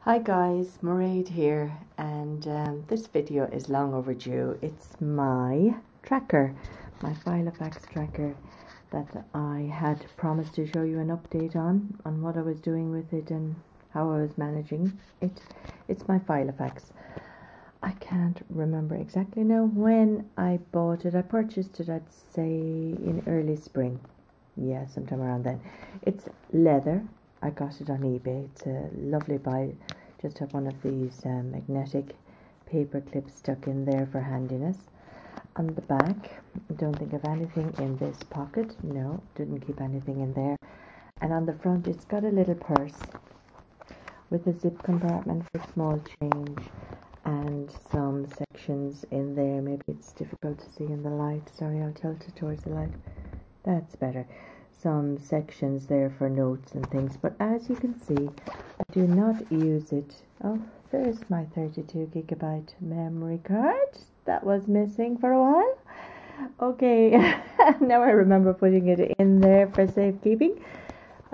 Hi guys, Mairead here, and this video is long overdue. It's my tracker, my Filofax tracker that I had promised to show you an update on what I was doing with it and how I was managing it. It's my Filofax. I can't remember exactly now when I bought it. I purchased it, I'd say in early spring. Yeah, sometime around then. It's leather. I got it on eBay. It's a lovely buy. Just have one of these magnetic paper clips stuck in there for handiness. On the back, I don't think of anything in this pocket. No, didn't keep anything in there. And on the front, it's got a little purse with a zip compartment for small change and some sections in there. Maybe it's difficult to see in the light. Sorry, I'll tilt it towards the light. That's better. Some sections there for notes and things, but as you can see, I do not use it. Oh, there's my 32GB memory card that was missing for a while. Okay, now I remember putting it in there for safekeeping.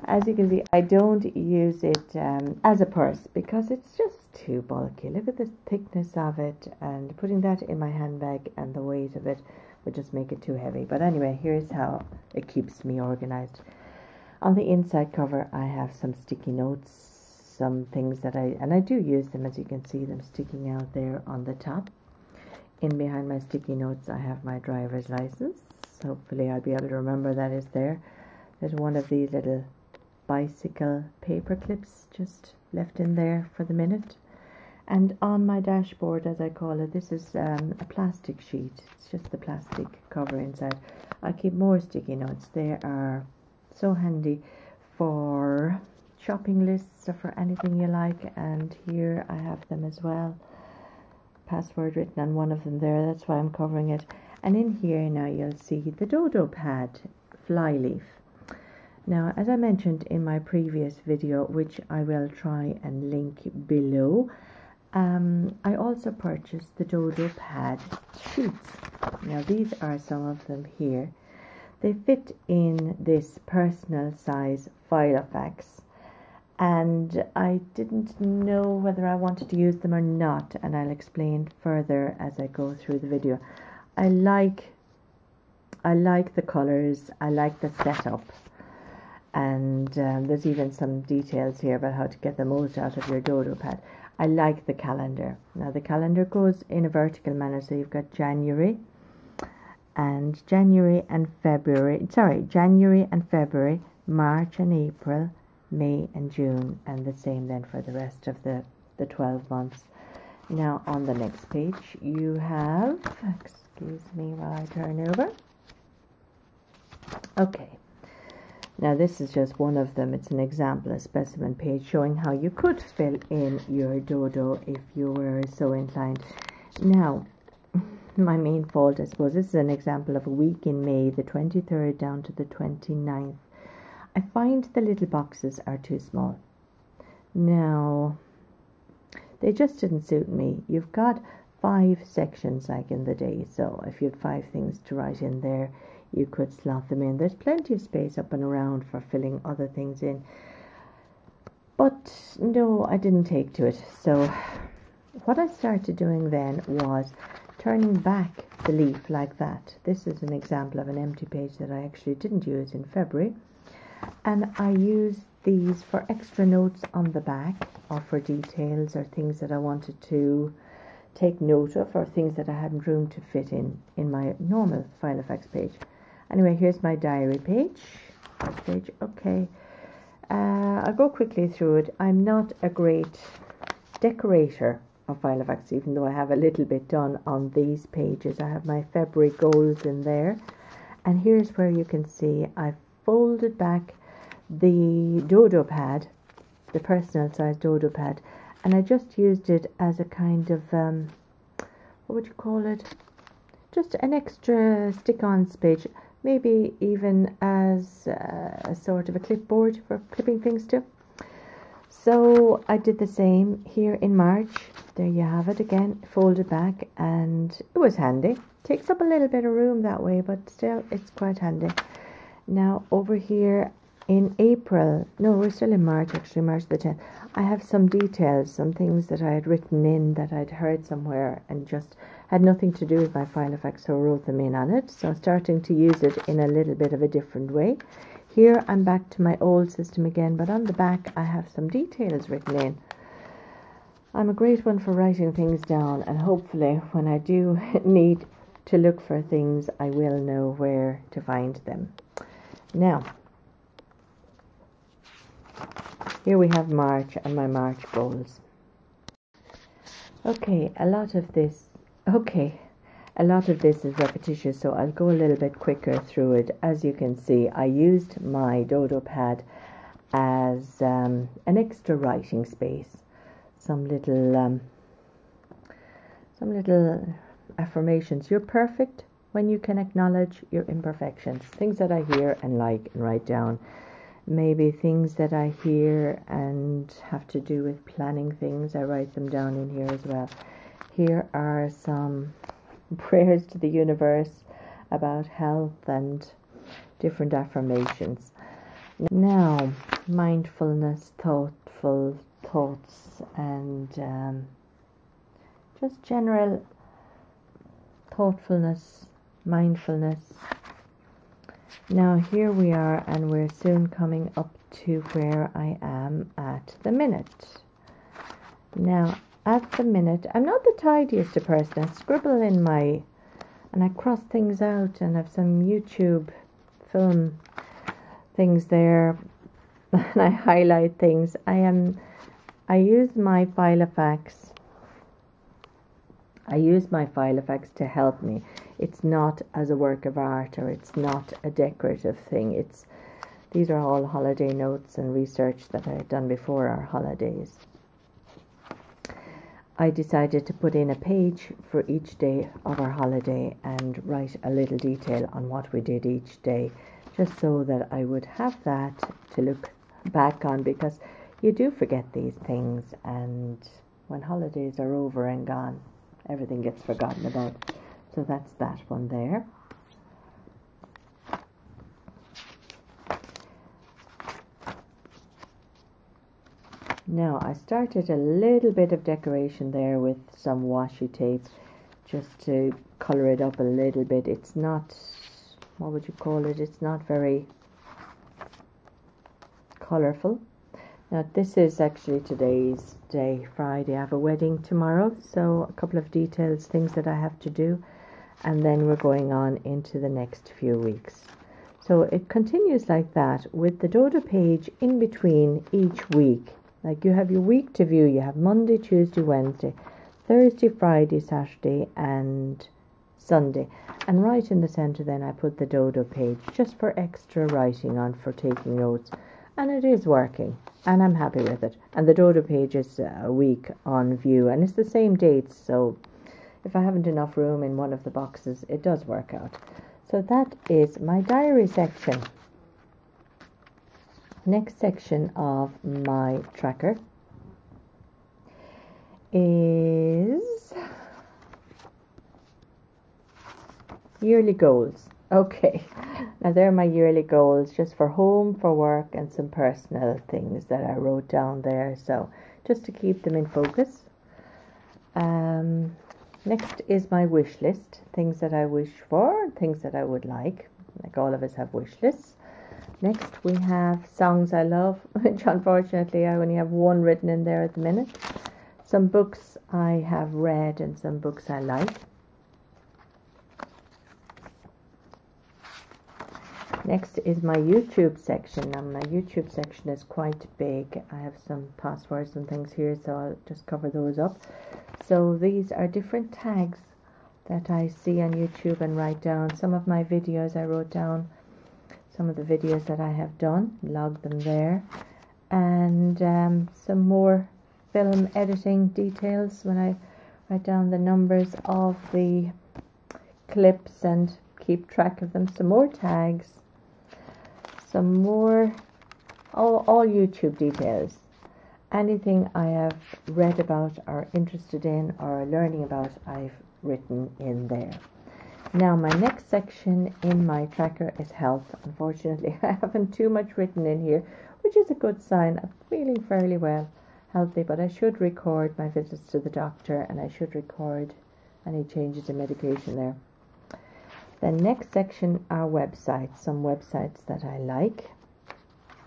As you can see, I don't use it as a purse because it's just too bulky. Look at the thickness of it, and putting that in my handbag and the weight of it would just make it too heavy. But anyway, here's how it keeps me organized. On the inside cover, I have some sticky notes, some things that I do use them, as you can see them sticking out there on the top. In behind my sticky notes, I have my driver's license. Hopefully I'll be able to remember that is there. There's one of these little bicycle paper clips just left in there for the minute. And on my dashboard, as I call it, this is a plastic sheet. It's just the plastic cover inside. I keep more sticky notes. They are so handy for shopping lists or for anything you like. And here I have them as well. Password written on one of them there. That's why I'm covering it. And in here now you'll see the Dodo Pad Flyleaf. Now, as I mentioned in my previous video, which I will try and link below, I also purchased the Dodo Pad sheets. Now these are some of them here. They fit in this personal size Filofax, and I didn't know whether I wanted to use them or not, and I'll explain further as I go through the video. I like the colors, I like the setup, and there's even some details here about how to get the most out of your Dodo Pad. I like the calendar. Now the calendar goes in a vertical manner, so you've got January and February, March and April, May and June, and the same then for the rest of the 12 months. Now on the next page you have, excuse me while I turn over. Okay. Now this is just one of them. It's an example, a specimen page showing how you could fill in your Dodo if you were so inclined. Now, my main fault, I suppose, this is an example of a week in May, the 23rd down to the 29th. I find the little boxes are too small. Now, they just didn't suit me. You've got 5 sections like in the day, so if you had 5 things to write in there, you could slot them in. There's plenty of space up and around for filling other things in. But no, I didn't take to it. So what I started doing then was turning back the leaf like that. This is an example of an empty page that I actually didn't use in February. And I use these for extra notes on the back, or for details or things that I wanted to take note of, or things that I hadn't room to fit in my normal Filofax page. Anyway, here's my diary page. First page, okay. I'll go quickly through it. I'm not a great decorator of Filofax, even though I have a little bit done on these pages. I have my February goals in there. And here's where you can see I've folded back the Dodo Pad, the personal size Dodo Pad, and I just used it as a kind of, what would you call it? Just an extra stick-on page. Maybe even as a sort of a clipboard for clipping things to. So I did the same here in March. There you have it again, folded back, and it was handy. Takes up a little bit of room that way, but still it's quite handy. Now over here in April, no, we're still in March, actually, March the 10th. I have some details, some things that I had written in that I'd heard somewhere and just had nothing to do with my Filofax, so I wrote them in on it. So I'm starting to use it in a little bit of a different way. Here I'm back to my old system again, but on the back I have some details written in. I'm a great one for writing things down, and hopefully when I do need to look for things, I will know where to find them. Now, here we have March and my March goals. Okay, a lot of this is repetitious, so I'll go a little bit quicker through it. As you can see, I used my Dodo pad as an extra writing space. Some little affirmations. You're perfect when you can acknowledge your imperfections. Things that I hear and like and write down. Maybe things that I hear and have to do with planning things. I write them down in here as well. Here are some prayers to the universe about health and different affirmations. Now, mindfulness, thoughtful thoughts, and just general thoughtfulness, mindfulness. Now here we are, and we're soon coming up to where I am at the minute. Now at the minute, I'm not the tidiest of person. I scribble in and I cross things out, and have some YouTube film things there, and I highlight things. I use my Filofax to help me. It's not as a work of art, or it's not a decorative thing. These are all holiday notes and research that I had done before our holidays. I decided to put in a page for each day of our holiday and write a little detail on what we did each day, just so that I would have that to look back on, because you do forget these things, and when holidays are over and gone, everything gets forgotten about. So that's that one there. Now I started a little bit of decoration there with some washi tape, just to colour it up a little bit. It's not, what would you call it? It's not very colourful. Now this is actually today's day, Friday. I have a wedding tomorrow, so a couple of details, things that I have to do, and then we're going on into the next few weeks. So it continues like that, with the Dodo page in between each week. Like, you have your week to view. You have Monday, Tuesday, Wednesday, Thursday, Friday, Saturday and Sunday. And right in the centre then I put the Dodo page, just for extra writing on, for taking notes. And it is working, and I'm happy with it. And the Dodo page is a week on view, and it's the same dates, so if I haven't enough room in one of the boxes, it does work out. So that is my diary section. Next section of my tracker is yearly goals. Okay, now they're my yearly goals, just for home, for work, and some personal things that I wrote down there, so just to keep them in focus. Next is my wish list, things that I wish for, things that I would like all of us have wish lists. Next we have songs I love, which unfortunately I only have one written in there at the minute. Some books I have read and some books I like. Next is my YouTube section. Now my YouTube section is quite big. I have some passwords and things here, so I'll just cover those up. So these are different tags that I see on YouTube and write down. Some of my videos I wrote down, some of the videos that I have done, log them there. And some more film editing details when I write down the numbers of the clips and keep track of them. Some more tags. Some more, all YouTube details. Anything I have read about or interested in or learning about, I've written in there. Now my next section in my tracker is health. Unfortunately, I haven't too much written in here, which is a good sign. I'm feeling fairly well, healthy, but I should record my visits to the doctor and I should record any changes in medication there. The next section are websites, some websites that I like.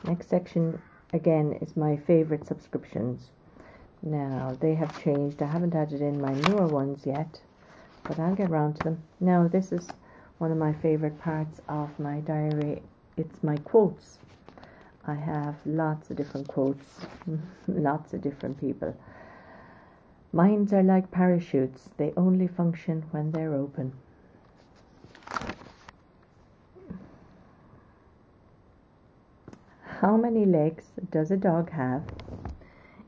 Next section again is my favorite subscriptions. Now they have changed. I haven't added in my newer ones yet, but I'll get around to them. Now this is one of my favorite parts of my diary. It's my quotes. I have lots of different quotes, lots of different people. Minds are like parachutes. They only function when they're open. How many legs does a dog have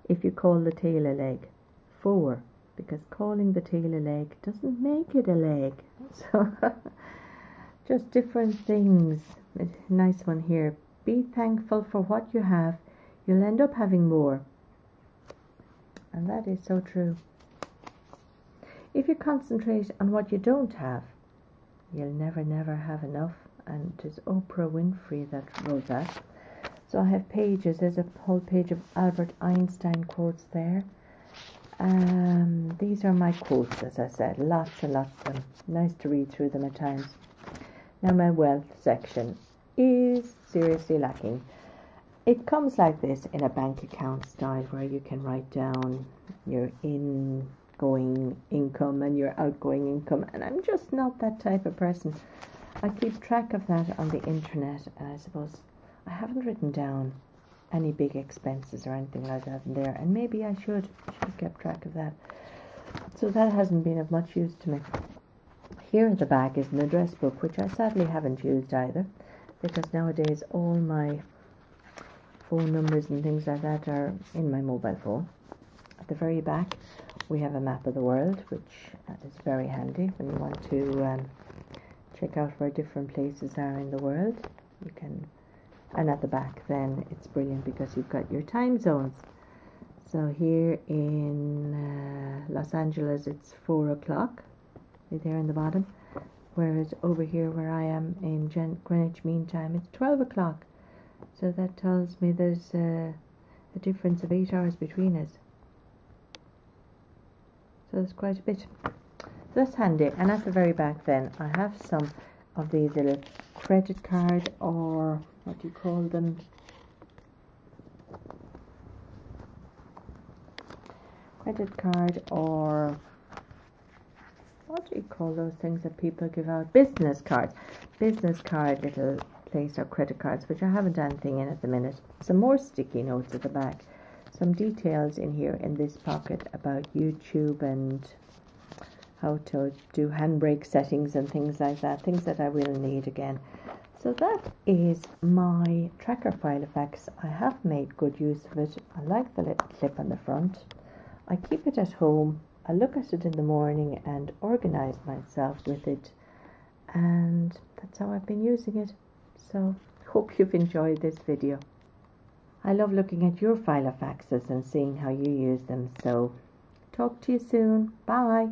if you call the tail a leg? 4. Because calling the tail a leg doesn't make it a leg. So, just different things. A nice one here. Be thankful for what you have. You'll end up having more. And that is so true. If you concentrate on what you don't have, you'll never have enough. And it is Oprah Winfrey that wrote that. So I have pages. There's a whole page of Albert Einstein quotes there. These are my quotes, as I said. Lots and lots of them. Nice to read through them at times. Now my wealth section is seriously lacking. It comes like this in a bank account style where you can write down your ingoing income and your outgoing income. And I'm just not that type of person. I keep track of that on the internet, and I suppose I haven't written down any big expenses or anything like that in there, and maybe I should have kept track of that. So that hasn't been of much use to me. Here at the back is an address book, which I sadly haven't used either, because nowadays all my phone numbers and things like that are in my mobile phone. At the very back we have a map of the world, which is very handy when you want to check out where different places are in the world. You can. And at the back then it's brilliant because you've got your time zones. So here in Los Angeles it's 4 o'clock, there in the bottom, whereas over here where I am in Greenwich Mean Time it's 12 o'clock. So that tells me there's a difference of 8 hours between us. So there's quite a bit. So that's handy. And at the very back then I have some of these little credit card, or what do you call them? Credit card, or what do you call those things that people give out? Business cards. Business card little place, or credit cards, which I haven't anything in at the minute. Some more sticky notes at the back. Some details in here in this pocket about YouTube and how to do handbrake settings and things like that. Things that I will need again. So that is my tracker Filofax. I have made good use of it. I like the little clip on the front. I keep it at home. I look at it in the morning and organize myself with it. And that's how I've been using it. So hope you've enjoyed this video. I love looking at your Filofaxes and seeing how you use them. So talk to you soon. Bye.